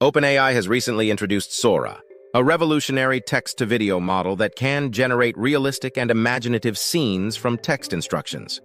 OpenAI has recently introduced Sora, a revolutionary text-to-video model that can generate realistic and imaginative scenes from text instructions.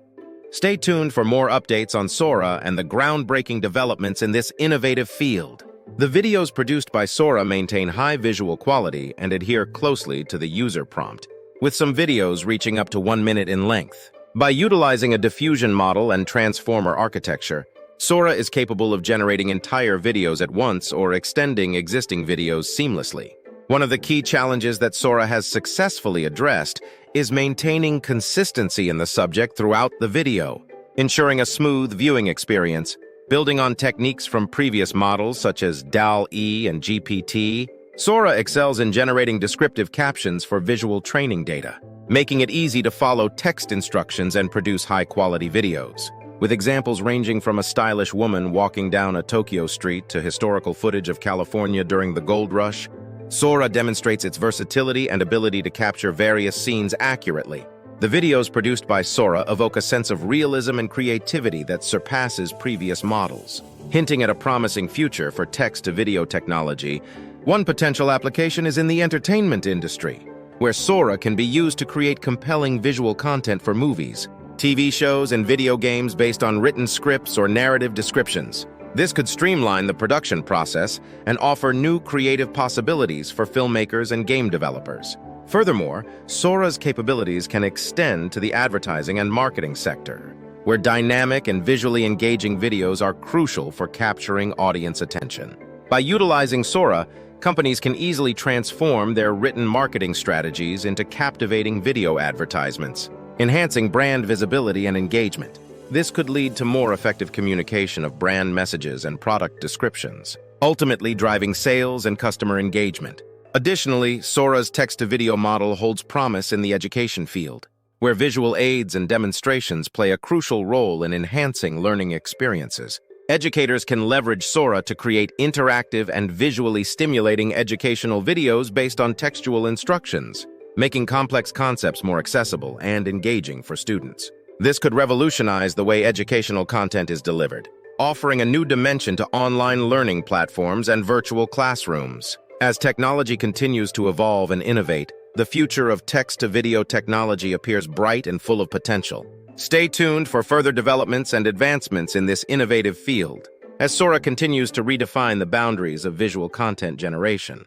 Stay tuned for more updates on Sora and the groundbreaking developments in this innovative field. The videos produced by Sora maintain high visual quality and adhere closely to the user prompt, with some videos reaching up to 1 minute in length. By utilizing a diffusion model and transformer architecture, Sora is capable of generating entire videos at once or extending existing videos seamlessly. One of the key challenges that Sora has successfully addressed is maintaining consistency in the subject throughout the video, ensuring a smooth viewing experience. Building on techniques from previous models such as DALL-E and GPT, Sora excels in generating descriptive captions for visual training data, making it easy to follow text instructions and produce high-quality videos. With examples ranging from a stylish woman walking down a Tokyo street to historical footage of California during the Gold Rush, Sora demonstrates its versatility and ability to capture various scenes accurately. The videos produced by Sora evoke a sense of realism and creativity that surpasses previous models, hinting at a promising future for text-to-video technology. One potential application is in the entertainment industry, where Sora can be used to create compelling visual content for movies, TV shows, and video games based on written scripts or narrative descriptions. This could streamline the production process and offer new creative possibilities for filmmakers and game developers. Furthermore, Sora's capabilities can extend to the advertising and marketing sector, where dynamic and visually engaging videos are crucial for capturing audience attention. By utilizing Sora, companies can easily transform their written marketing strategies into captivating video advertisements, enhancing brand visibility and engagement. This could lead to more effective communication of brand messages and product descriptions, ultimately driving sales and customer engagement. Additionally, Sora's text-to-video model holds promise in the education field, where visual aids and demonstrations play a crucial role in enhancing learning experiences. Educators can leverage Sora to create interactive and visually stimulating educational videos based on textual instructions, making complex concepts more accessible and engaging for students. This could revolutionize the way educational content is delivered, offering a new dimension to online learning platforms and virtual classrooms. As technology continues to evolve and innovate, the future of text-to-video technology appears bright and full of potential. Stay tuned for further developments and advancements in this innovative field, as Sora continues to redefine the boundaries of visual content generation.